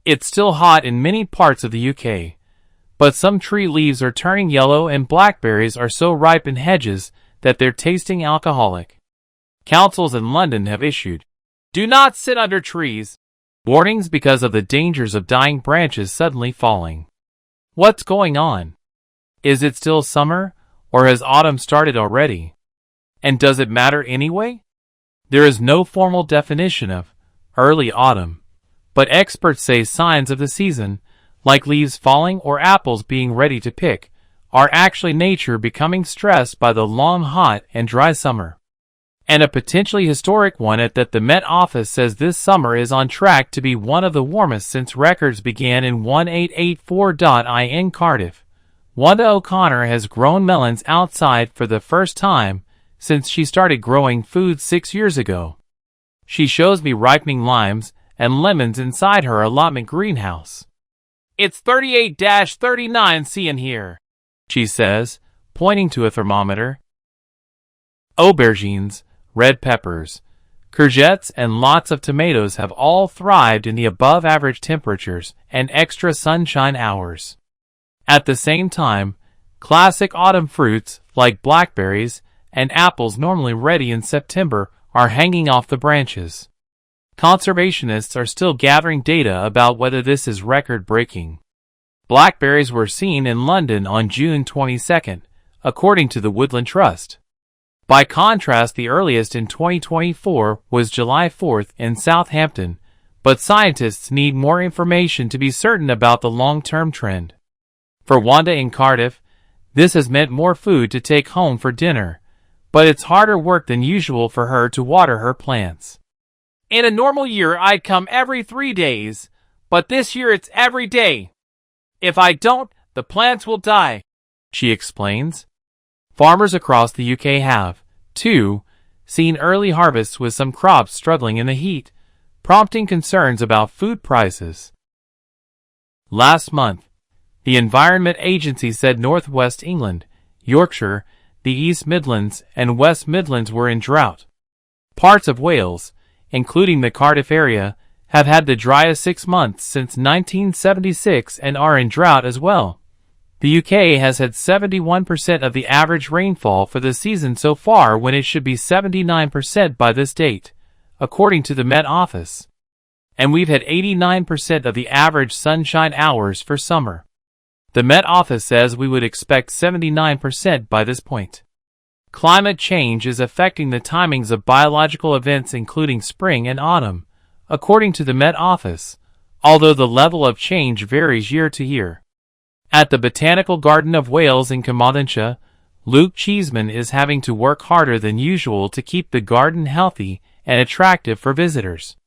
It's still hot in many parts of the UK, but some tree leaves are turning yellow and blackberries are so ripe in hedges that they're tasting alcoholic. Councils in London have issued "Do not sit under trees" warnings because of the dangers of dying branches suddenly falling. What's going on? Is it still summer, or has autumn started already? And does it matter anyway? There is no formal definition of early autumn, but experts say signs of the season, like leaves falling or apples being ready to pick, are actually nature becoming stressed by the long hot and dry summer. And a potentially historic one at that the Met Office says this summer is on track to be one of the warmest since records began in 1884. In Cardiff, Wanda O'Connor has grown melons outside for the first time since she started growing food 6 years ago. She shows me ripening limes and lemons inside her allotment greenhouse. "It's 38-39 in here," she says, pointing to a thermometer. Aubergines, red peppers, courgettes, and lots of tomatoes have all thrived in the above-average temperatures and extra sunshine hours. At the same time, classic autumn fruits like blackberries and apples normally ready in September are hanging off the branches. Conservationists are still gathering data about whether this is record-breaking. Blackberries were seen in London on June 22, according to the Woodland Trust. By contrast, the earliest in 2024 was July 4 in Southampton, but scientists need more information to be certain about the long-term trend. For Wanda in Cardiff, this has meant more food to take home for dinner, but it's harder work than usual for her to water her plants. "In a normal year, I'd come every 3 days, but this year it's every day. If I don't, the plants will die," she explains. Farmers across the UK have, too, seen early harvests with some crops struggling in the heat, prompting concerns about food prices. Last month, the Environment Agency said North West England, Yorkshire, the East Midlands, and West Midlands were in drought. Parts of Wales, including the Cardiff area, have had the driest 6 months since 1976 and are in drought as well. The UK has had 71% of the average rainfall for the season so far when it should be 79% by this date, according to the Met Office. And we've had 89% of the average sunshine hours for summer. The Met Office says we would expect 79% by this point. Climate change is affecting the timings of biological events including spring and autumn, according to the Met Office, although the level of change varies year to year. At the Botanical Garden of Wales in Carmarthenshire, Luke Cheeseman is having to work harder than usual to keep the garden healthy and attractive for visitors.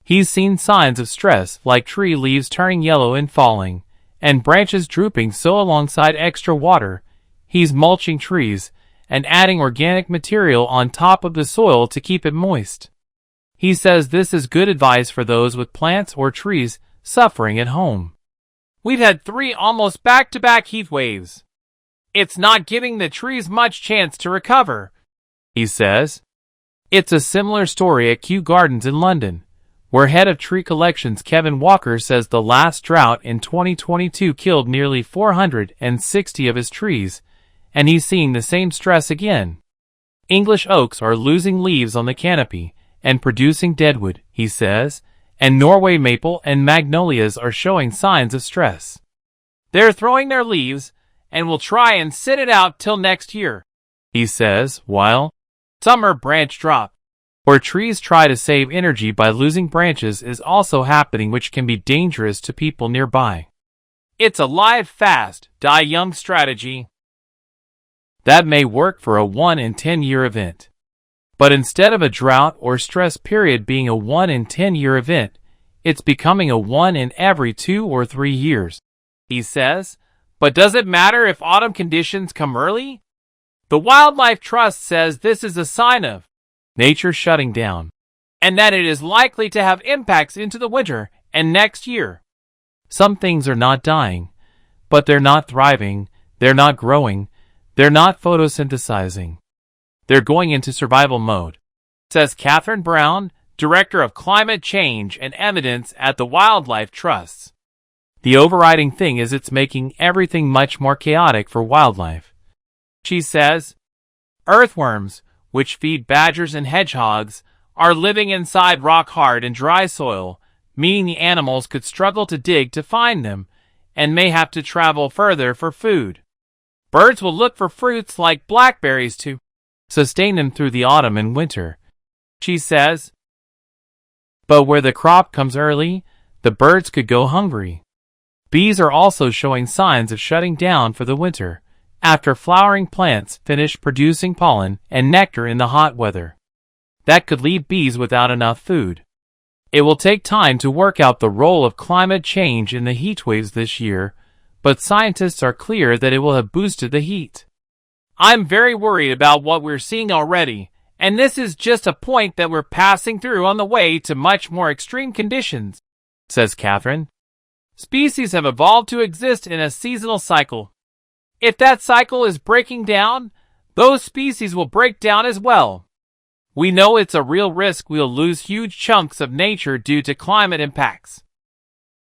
He's seen signs of stress like tree leaves turning yellow and falling, and branches drooping, so alongside extra water, he's mulching trees and adding organic material on top of the soil to keep it moist. He says this is good advice for those with plants or trees suffering at home. "We've had 3 almost back-to-back heat waves. It's not giving the trees much chance to recover," he says. It's a similar story at Kew Gardens in London, where head of tree collections Kevin Walker says the last drought in 2022 killed nearly 460 of his trees, and he's seeing the same stress again. English oaks are losing leaves on the canopy and producing deadwood, he says, and Norway maple and magnolias are showing signs of stress. "They're throwing their leaves and will try and sit it out till next year," he says, while summer branch drop, where trees try to save energy by losing branches, is also happening, which can be dangerous to people nearby. "It's a live fast, die young strategy." That may work for a 1 in 10 year event. But instead of a drought or stress period being a 1 in 10 year event, it's becoming a 1 in every 2 or 3 years, he says. But does it matter if autumn conditions come early? The Wildlife Trust says this is a sign of nature shutting down, and that it is likely to have impacts into the winter and next year. Some things are not dying, but they're not thriving, they're not growing, they're not photosynthesizing. They're going into survival mode, says Catherine Brown, Director of Climate Change and Evidence at the Wildlife Trusts. The overriding thing is it's making everything much more chaotic for wildlife. She says, earthworms, which feed badgers and hedgehogs, are living inside rock-hard and dry soil, meaning the animals could struggle to dig to find them, and may have to travel further for food. Birds will look for fruits like blackberries to sustain them through the autumn and winter, she says. But where the crop comes early, the birds could go hungry. Bees are also showing signs of shutting down for the winter, after flowering plants finish producing pollen and nectar in the hot weather. That could leave bees without enough food. It will take time to work out the role of climate change in the heat waves this year, but scientists are clear that it will have boosted the heat. I'm very worried about what we're seeing already, and this is just a point that we're passing through on the way to much more extreme conditions, says Catherine. Species have evolved to exist in a seasonal cycle. If that cycle is breaking down, those species will break down as well. We know it's a real risk we'll lose huge chunks of nature due to climate impacts.